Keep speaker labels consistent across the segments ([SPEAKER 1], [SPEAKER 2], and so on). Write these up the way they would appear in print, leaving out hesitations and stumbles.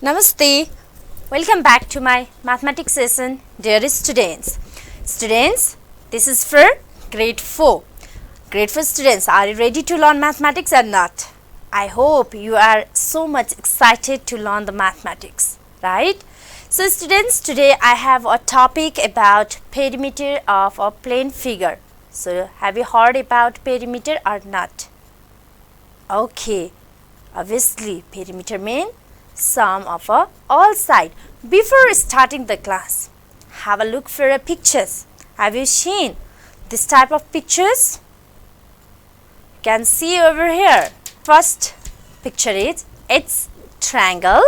[SPEAKER 1] Namaste. Welcome back to my mathematics lesson, dear students. Students, this is for grade 4. Grade 4 students, are you ready to learn mathematics or not? I hope you are so much excited to learn the mathematics, right? So students, today I have a topic about perimeter of a plane figure. So have you heard about perimeter or not? Okay, obviously perimeter means sum of all sides. Before starting the class, have a look for pictures. Have you seen this type of pictures? You can see over here. First picture is it's triangle.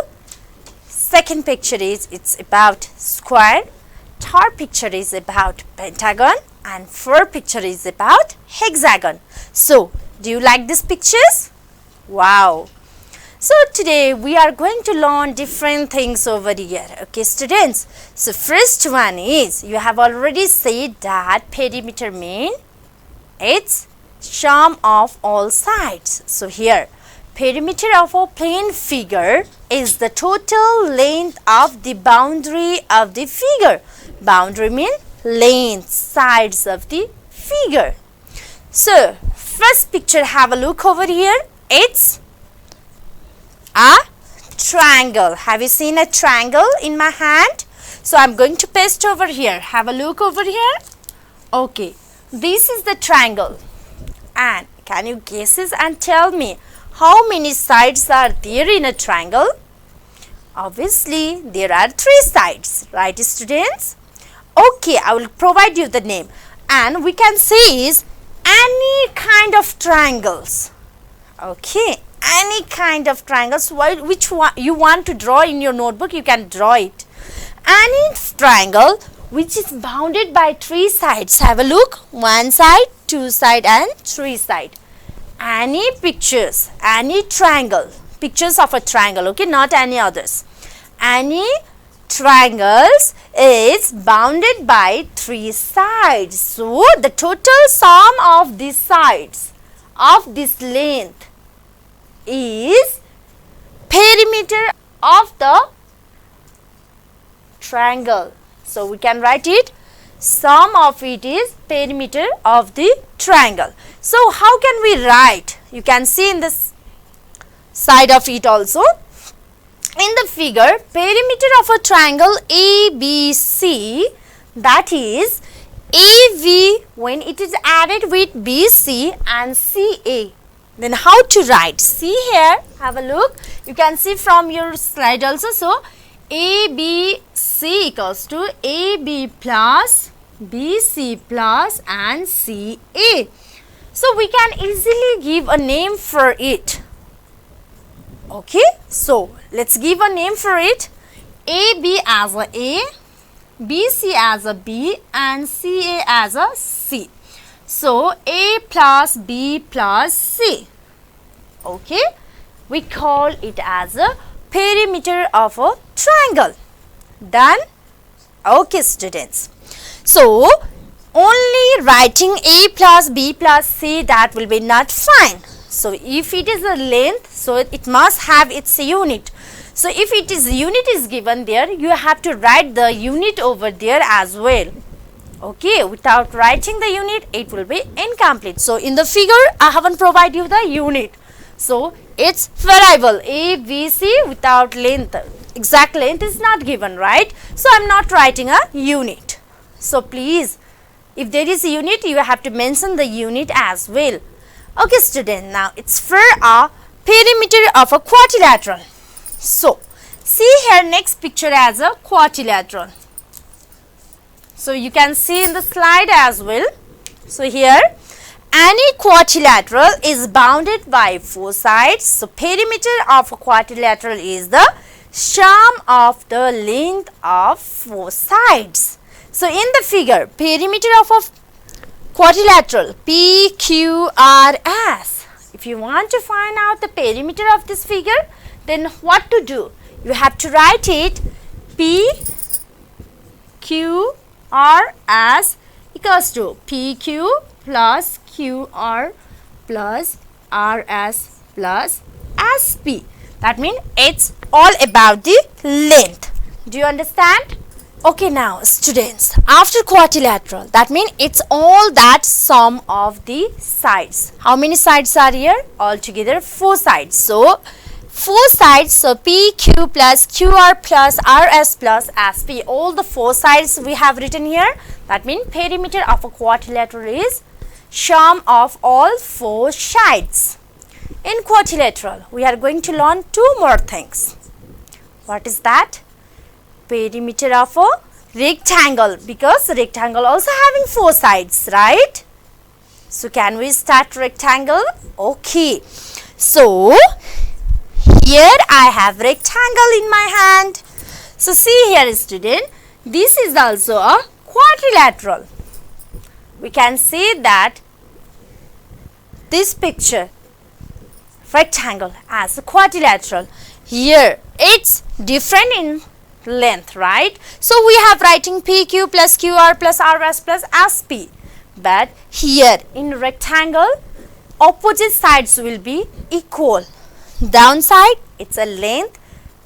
[SPEAKER 1] Second picture is it's about square. Third picture is about pentagon. And fourth picture is about hexagon. So, do you like these pictures? Wow! So, today we are going to learn different things over here. Okay, students? So, first one is, you have already said that perimeter means it's sum of all sides. So, here, perimeter of a plane figure is the total length of the boundary of the figure. Boundary means length, sides of the figure. So, first picture, have a look over here. It's a triangle. Have you seen a triangle in my hand? So, I am going to paste over here. Have a look over here. Okay, this is the triangle. And can you guess it and tell me how many sides are there in a triangle? Obviously, there are 3 sides, right students? Okay, I will provide you the name. And we can say is any kind of triangles. Okay, any kind of triangles, which one you want to draw in your notebook, you can draw it. Any triangle which is bounded by 3 sides. Have a look. 1 side, 2 side and 3 side. Any pictures, any triangle, pictures of a triangle, okay, not any others. Any triangles is bounded by 3 sides. So, the total sum of these sides of this length is perimeter of the triangle. So, we can write it, sum of it is perimeter of the triangle. So, how can we write? You can see in this side of it also. In the figure, perimeter of a triangle ABC, that is AV when it is added with BC and CA. Then how to write? See here, have a look. You can see from your slide also. So, ABC equals to AB plus BC plus and CA. So, we can easily give a name for it. Okay, so let's give a name for it. AB as a, BC as a B and CA as a C. So, A plus B plus C. Okay, we call it as a perimeter of a triangle. Done? Okay, students. So, only writing A plus B plus C, that will be not fine. So, if it is a length, so it must have its unit. So, if it is unit is given there, you have to write the unit over there as well. Okay, without writing the unit, it will be incomplete. So, in the figure, I haven't provided you the unit. So, it's variable A, B, C without length. Exact length is not given, right? So, I am not writing a unit. So, please, if there is a unit, you have to mention the unit as well. Okay, student, now it's for a perimeter of a quadrilateral. So, see here next picture as a quadrilateral. So, you can see in the slide as well. So, here any quadrilateral is bounded by 4 sides. So, perimeter of a quadrilateral is the sum of the length of 4 sides. So, in the figure, perimeter of a quadrilateral PQRS. If you want to find out the perimeter of this figure, then what to do? You have to write it PQRS equals to PQ plus QR plus RS plus SP. That means it's all about the length. Do you understand? Okay, now students, after quadrilateral, that means it's all that sum of the sides. How many sides are here? Altogether 4 sides. So 4 sides, so PQ plus QR plus RS plus SP, all the 4 sides we have written here. That means perimeter of a quadrilateral is sum of all 4 sides. In quadrilateral, we are going to learn 2 more things. What is that? Perimeter of a rectangle, because rectangle also having 4 sides, right? So can we start rectangle? Okay. So here I have rectangle in my hand. So see here student, this is also a quadrilateral. We can say that this picture rectangle as a quadrilateral. Here it's different in length, right? So we have writing PQ plus QR plus RS plus SP. But here in rectangle, opposite sides will be equal. Down side it's a length,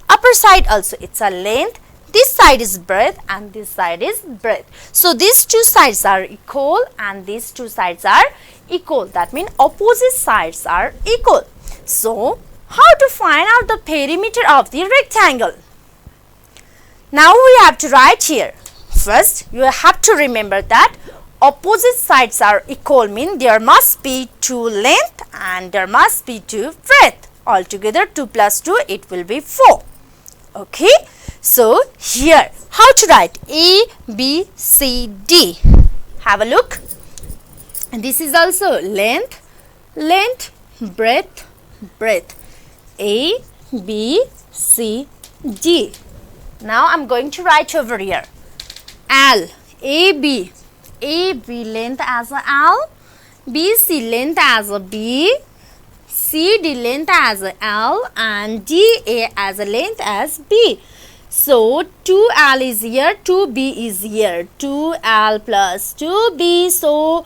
[SPEAKER 1] upper side also it's a length. This side is breadth and this side is breadth. So these 2 sides are equal and these 2 sides are equal. That means opposite sides are equal. So how to find out the perimeter of the rectangle? Now we have to write here. First you have to remember that opposite sides are equal, mean there must be 2 length and there must be 2 breadth. Altogether 2 plus 2 it will be 4. Okay. So here how to write A, B, C, D. Have a look. And this is also length, length, breadth, breadth. A, B, C, D. Now I am going to write over here. L, AB. AB length as a L, BC length as a B, CD length as a L and DA as a length as B. So 2L is here, 2B is here, 2L plus 2B. So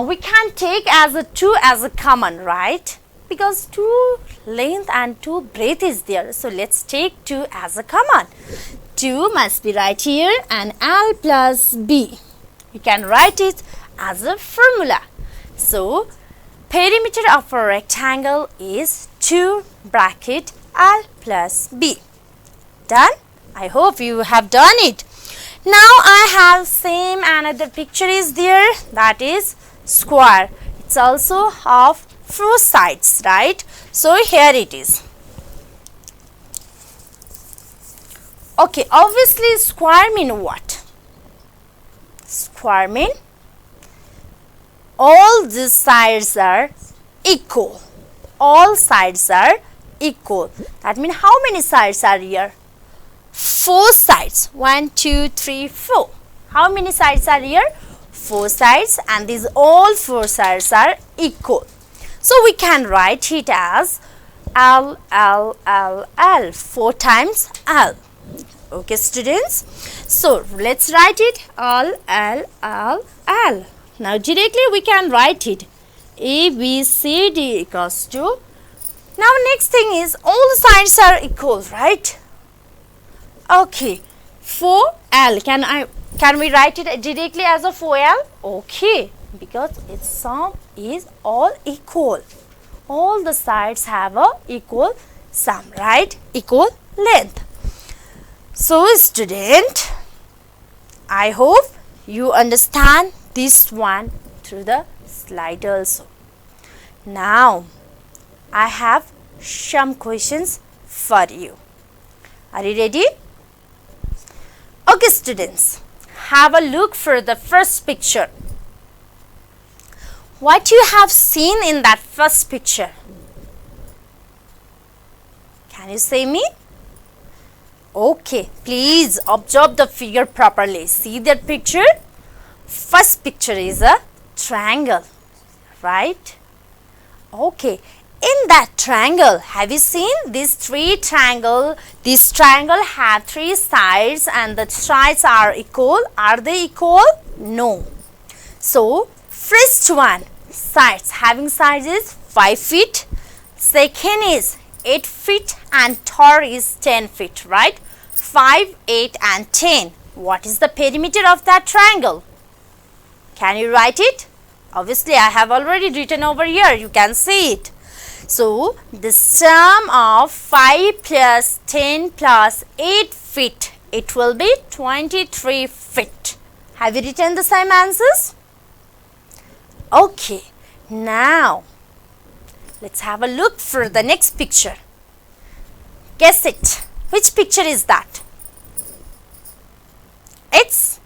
[SPEAKER 1] we can take as a 2 as a common, right? Because 2 length and 2 breadth is there. So let's take 2 as a common. 2 must be right here and L plus B. We can write it as a formula. So perimeter of a rectangle is 2 bracket L plus B. Done? I hope you have done it. Now I have same another picture is there, that is square. It's also of 4 sides, right? So here it is. Okay, obviously square mean what? Square mean all these sides are equal. All sides are equal. That means how many sides are here? 4 sides. 1, 2, 3, 4. How many sides are here? 4 sides, and these all 4 sides are equal. So we can write it as L, L, L, L. 4 times L. Okay students. So let's write it L, L, L, L. Now directly we can write it A, B, C, D equals to. Now next thing is all the sides are equal, right? Okay, 4L. Can we write it directly as a 4L? Okay, because its sum is all equal. All the sides have a equal sum, right? Equal length. So student, I hope you understand this one through the slide also. Now I have some questions for you. Are you ready? Okay students, have a look for the first picture. What you have seen in that first picture? Can you say me? Okay, please observe the figure properly. See that picture? First picture is a triangle, right? Okay, in that triangle, have you seen these 3 triangle? This triangle have 3 sides and the sides are equal. Are they equal? No. So first one, sides, having sides is 5 feet. Second is 8 feet and Thor is 10 feet, right? 5, 8 and 10. What is the perimeter of that triangle? Can you write it? Obviously, I have already written over here. You can see it. So, the sum of 5 plus 10 plus 8 feet, it will be 23 feet. Have you written the same answers? Okay, now let's have a look for the next picture. Guess it. Which picture is that? It's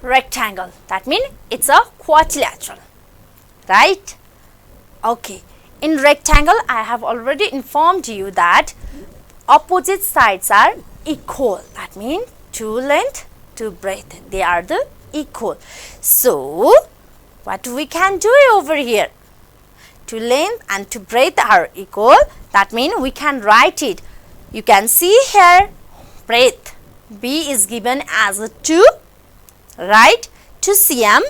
[SPEAKER 1] rectangle. That means it's a quadrilateral, right? Okay. In rectangle, I have already informed you that opposite sides are equal. That means 2 length, 2 breadth. They are the equal. So, what we can do over here? 2 length and 2 breadth are equal. That means we can write it. You can see here breadth B is given as a 2, right? 2 cm,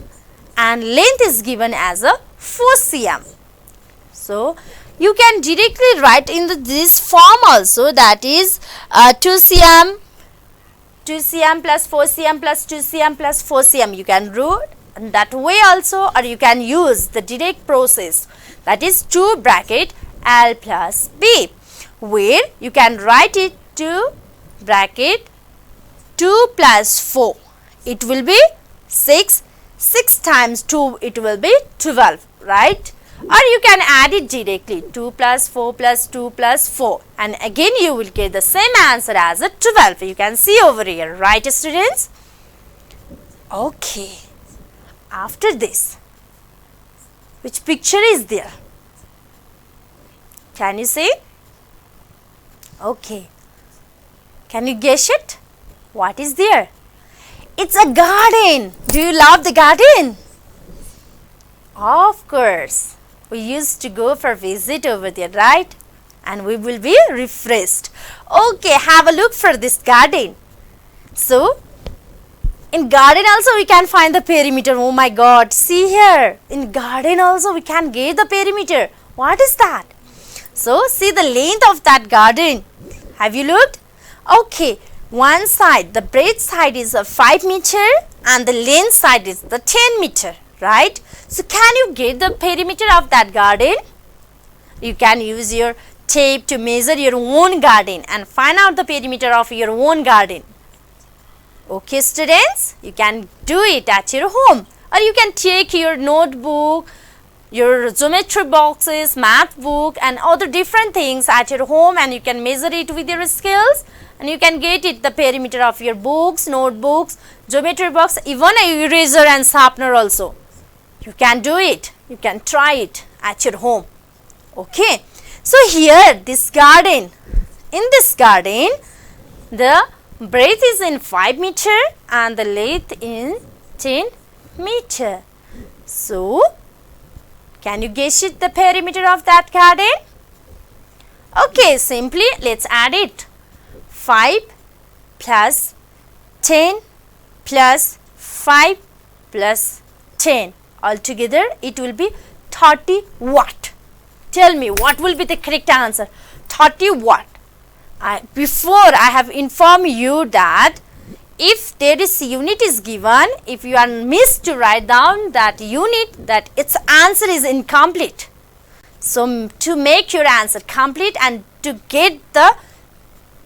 [SPEAKER 1] and length is given as a 4 cm. So, you can directly write in this form also, that is 2 cm plus 4 cm plus 2 cm plus 4 cm. You can do it that way also, or you can use the direct process, that is 2 bracket L plus B, where you can write it 2 bracket 2 plus 4. It will be 6. 6 times 2, it will be 12, right? Or you can add it directly, 2 plus 4 plus 2 plus 4, and again you will get the same answer as a 12. You can see over here, right students? Okay, after this, which picture is there? Can you see? Okay, can you guess it? What is there? It's a garden. Do you love the garden? Of course. We used to go for visit over there, right? And we will be refreshed. Okay, have a look for this garden. So, in garden also we can find the perimeter. Oh my God, see here. In garden also we can get the perimeter. What is that? So, see the length of that garden. Have you looked? Okay, one side, the breadth side is a 5 meter and the length side is the 10 meter, right? So, can you get the perimeter of that garden? You can use your tape to measure your own garden and find out the perimeter of your own garden. Okay students, you can do it at your home, or you can take your notebook, your geometry boxes, math book and other different things at your home, and you can measure it with your skills, and you can get it the perimeter of your books, notebooks, geometry box, even a eraser and sharpener also. You can do it. You can try it at your home. Okay. So, here this garden, in this garden, the breadth is in 5 meter and the length in 10 meter. So, can you guess it the perimeter of that garden? Okay, simply let's add it. 5 plus 10 plus 5 plus 10. Altogether, it will be 30 watt. Tell me, what will be the correct answer? 30 watt. Before I have informed you that if there is unit is given, if you are missed to write down that unit, that its answer is incomplete. So, to make your answer complete and to get the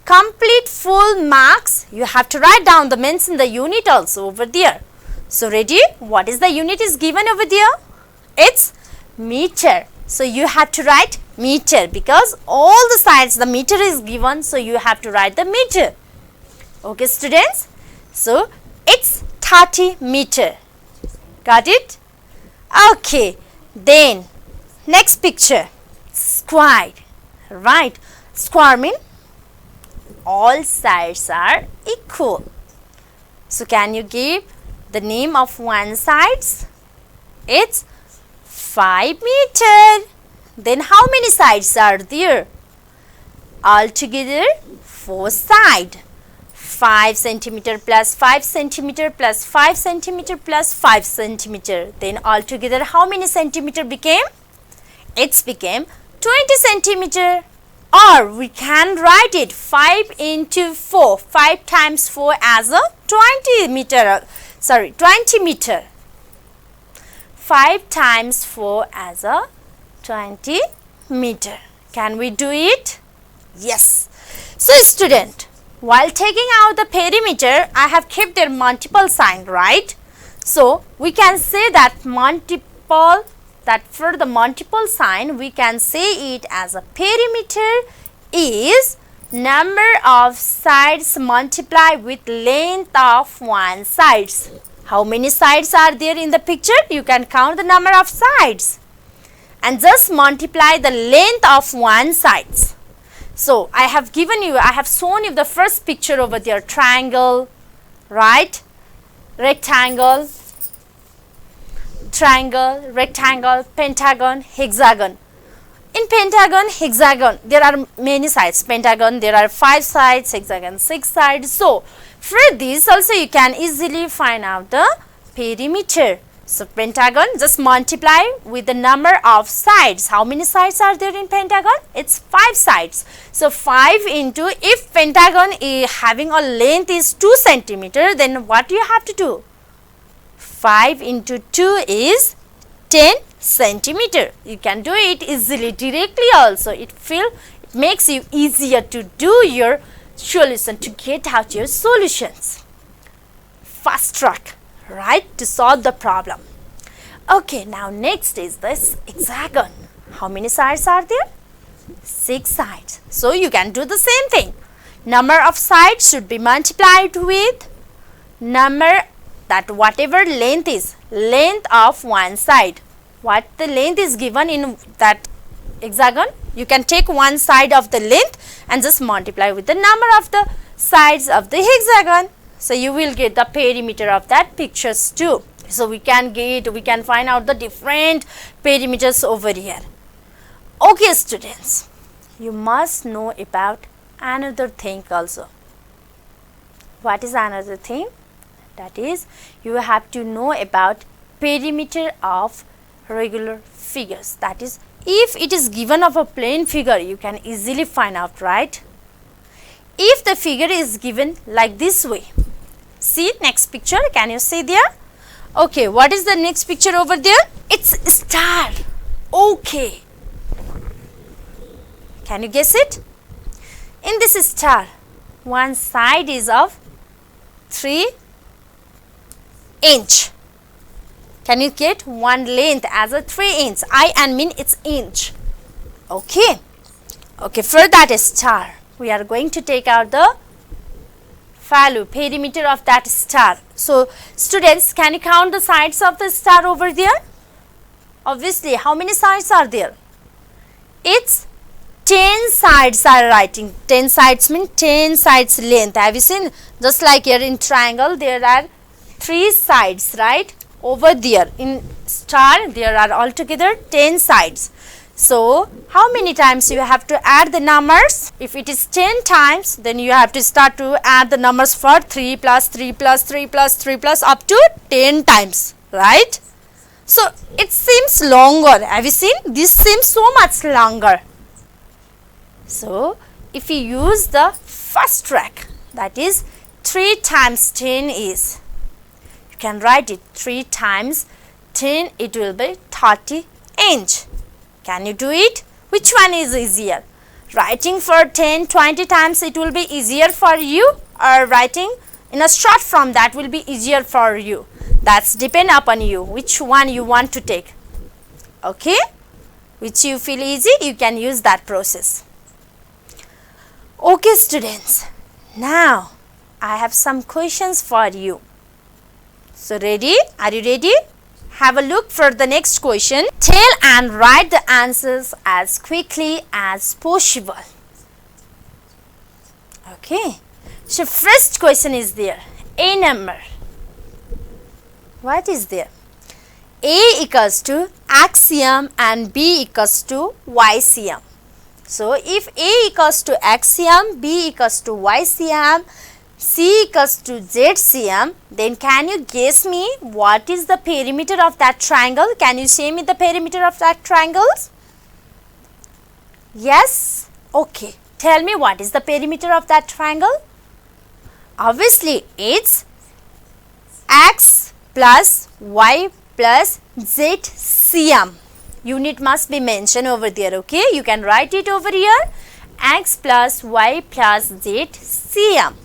[SPEAKER 1] complete full marks, you have to write down the mention the unit also over there. So, ready? What is the unit is given over there? It's meter. So, you have to write meter because all the sides the meter is given. So, you have to write the meter. Okay students? So, it's 30 meter. Got it? Okay. Then, next picture. Square. Right. Square means all sides are equal. So, can you give the name of one sides? It's 5 meter. Then how many sides are there? Altogether 4 sides. 5 centimeter plus 5 centimeter plus 5 centimeter plus 5 centimeter. Then altogether how many centimeter became? It's became 20 centimeter. Or we can write it 5 into 4, 5 times 4 as a 20 meter. 5 times 4 as a 20 meter. Can we do it? Yes. So student, while taking out the perimeter, I have kept their multiple sign, right? So we can say that for the multiple sign, we can say it as a perimeter is number of sides multiplied with length of one sides. How many sides are there in the picture? You can count the number of sides and just multiply the length of one sides. So I have shown you the first picture over there, triangle, right? Rectangle, triangle, rectangle, pentagon, hexagon. In pentagon, hexagon, there are many sides. Pentagon, there are 5 sides, hexagon 6 sides. So for this also you can easily find out the perimeter. So pentagon, just multiply with the number of sides. How many sides are there in pentagon? It's 5 sides. So 5 into, if pentagon is having a length is 2 centimeter, then what you have to do? 5 into 2 is 10 centimeter. You can do it easily, directly also. It makes you easier to do your solution, to get out your solutions. Fast track, right, to solve the problem. Okay, now next is this hexagon. How many sides are there? 6 sides. So you can do the same thing. Number of sides should be multiplied with number that whatever length is, length of one side. What the length is given in that hexagon, you can take one side of the length and just multiply with the number of the sides of the hexagon. So you will get the perimeter of that pictures too. So we can find out the different perimeters over here. Okay students, you must know about another thing also. What is another thing? That is, you have to know about perimeter of regular figures. That is, if it is given of a plane figure, you can easily find out, right? If the figure is given like this way, see next picture, can you see there? Okay, what is the next picture over there? It's a star. Okay, can you guess it? In this star, one side is of 3 inch. Can you get one length as a 3 inch? I mean it's inch. Okay. Okay, for that star, we are going to take out the value, perimeter of that star. So students, can you count the sides of the star over there? Obviously, how many sides are there? It's 10 sides are writing. 10 sides mean 10 sides length. Have you seen? Just like here in triangle, there are 3 sides, right? Over there in star, there are altogether 10 sides. So how many times you have to add the numbers? If it is 10 times, then you have to start to add the numbers for 3 plus 3 plus 3 plus 3 plus up to 10 times, right? So it seems longer. Have you seen? This seems so much longer. So if you use the first track, that is 3 times 10 is, you can write it 3 times 10, it will be 30 inch. Can you do it? Which one is easier? Writing for 10, 20 times it will be easier for you, or writing in a short form that will be easier for you? That's depend upon you, which one you want to take. Okay? Which you feel easy, you can use that process. Okay students, now I have some questions for you. So ready? Are you ready? Have a look for the next question. Tell and write the answers as quickly as possible. Okay. So first question is there. A number. What is there? A equals to axiom and B equals to YCM. So if A equals to axiom, B equals to YCM, C equals to ZCM, then can you guess me what is the perimeter of that triangle? Can you say me the perimeter of that triangle? Yes, Okay, tell me what is the perimeter of that triangle? Obviously, it's x plus y plus z cm. Unit must be mentioned over there, okay? You can write it over here, x plus y plus z cm.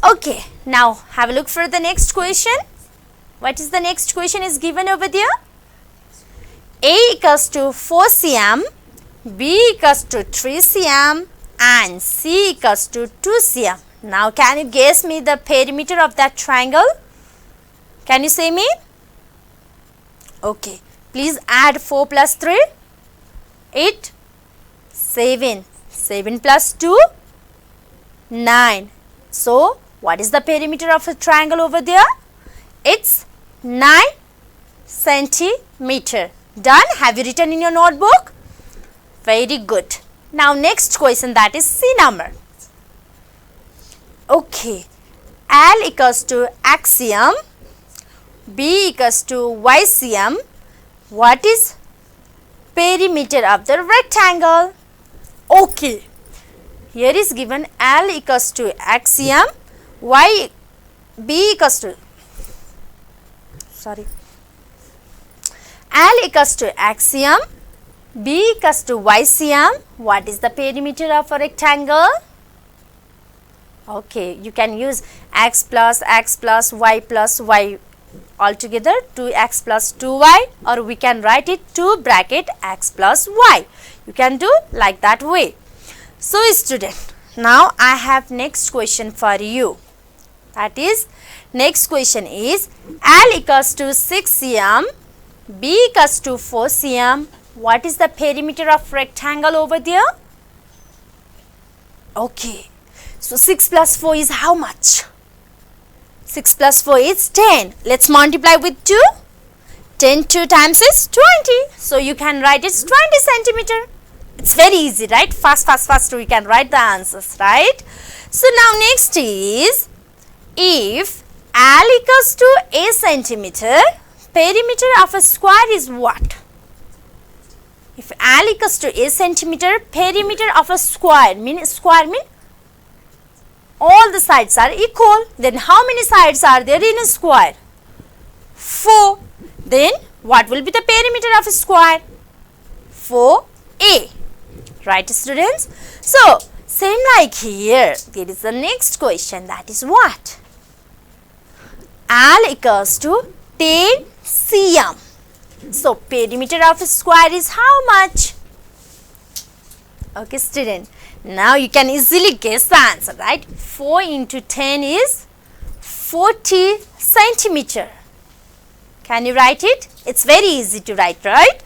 [SPEAKER 1] Okay, now have a look for the next question. What is the next question is given over there? A equals to 4 cm, B equals to 3 cm and C equals to 2 cm. Now can you guess me the perimeter of that triangle? Can you say me? Okay, please add 4 plus 3, 8, 7, 7 plus 2, 9. So what is the perimeter of a triangle over there? It's 9 centimeter. Done? Have you written in your notebook? Very good. Now next question, that is C number. Okay, L equals to axiom, B equals to y cm. What is perimeter of the rectangle? Okay, here is given L equals to axiom, B equals to L equals to axiom, B equals to y cm. What is the perimeter of a rectangle? Okay, you can use x plus y altogether 2x plus 2y, or we can write it 2 bracket x plus y. You can do like that way. So student, now I have next question for you. That is, next question is L equals to 6 cm, B equals to 4 cm. What is the perimeter of rectangle over there? Okay, so 6 plus 4 is how much? 6 plus 4 is 10. Let's multiply with 2. 10 2 times is 20. So you can write it's 20 centimeter. It's very easy, right? Fast we can write the answers, right? So now next is, if L equals to a centimeter, perimeter of a square is what? If L equals to a centimeter, perimeter of a square mean all the sides are equal. Then how many sides are there in a square? 4. Then what will be the perimeter of a square? 4a. Right, students? So same like here, there is the next question, that is what? L equals to 10 cm. So perimeter of a square is how much? Okay student, now you can easily guess the answer, right? 4 into 10 is 40 centimeter. Can you write it? It's very easy to write, right?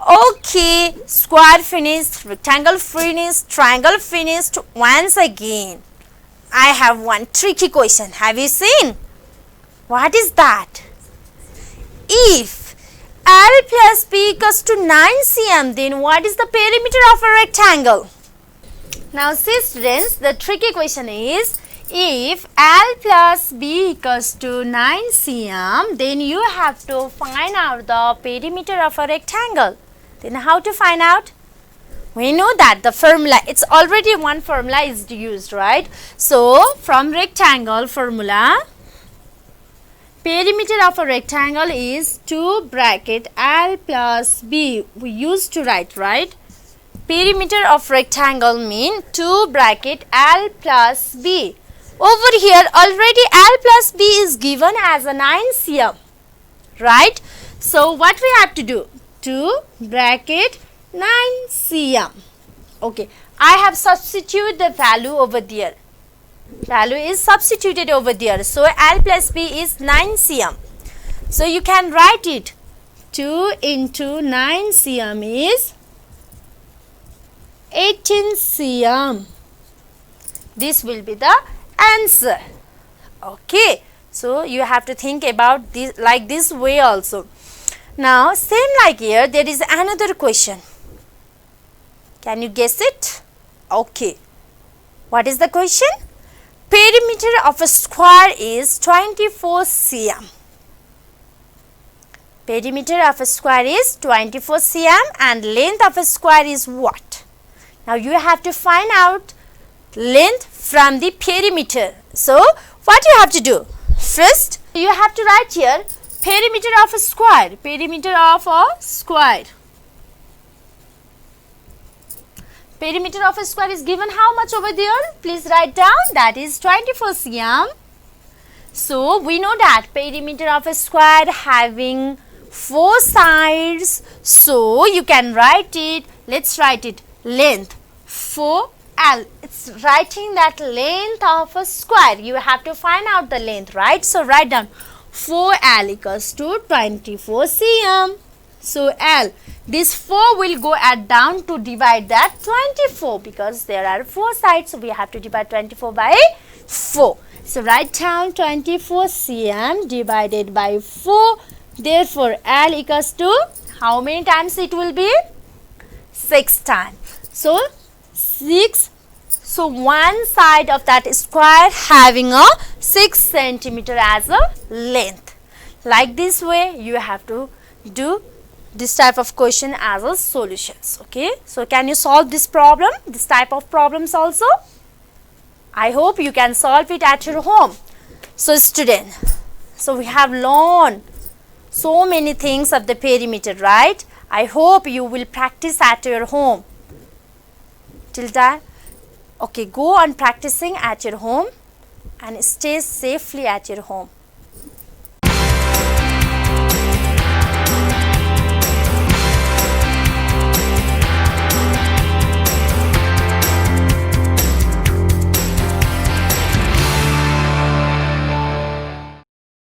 [SPEAKER 1] Okay, square finished, rectangle finished, triangle finished. Once again, I have one tricky question. Have you seen? What is that? If L plus B equals to 9 cm, then what is the perimeter of a rectangle? Now see students, the tricky question is, if L plus B equals to 9 cm, then you have to find out the perimeter of a rectangle. Then how to find out? We know that the formula, it's already one formula is used, right? So from rectangle formula, perimeter of a rectangle is 2 bracket L plus B. We used to write, right? Perimeter of rectangle mean 2 bracket L plus B. Over here already L plus B is given as a 9 cm, right? So what we have to do? 2 bracket 9 cm. Okay, I have substituted the value over there. Value is substituted over there. So L plus B is 9 cm. So you can write it. 2 into 9 cm is 18 cm. This will be the answer. Okay, so you have to think about this like this way also. Now same like here, there is another question. Can you guess it? Okay, what is the question? Perimeter of a square is 24 cm. Perimeter of a square is 24 cm and length of a square is what? Now you have to find out length from the perimeter. So what you have to do? First you have to write here perimeter of a square. Perimeter of a square. Perimeter of a square is given how much over there? Please write down. That is 24 cm. So we know that perimeter of a square having 4 sides. So you can write it. Let's write it. Length 4L. It's writing that length of a square. You have to find out the length, right? So write down 4L equals to 24 cm. So L, this 4 will go down to divide that 24 because there are 4 sides. So we have to divide 24 by 4. So write down 24 cm divided by 4. Therefore L equals to how many times it will be? 6 times. So 6. So one side of that square having a 6 centimeter as a length. Like this way you have to do this type of question as a solutions. Okay, so can you solve this problem, this type of problems also? I hope you can solve it at your home. So student, so we have learned so many things of the perimeter, right? I hope you will practice at your home. Till that, okay, go on practicing at your home and stay safely at your home.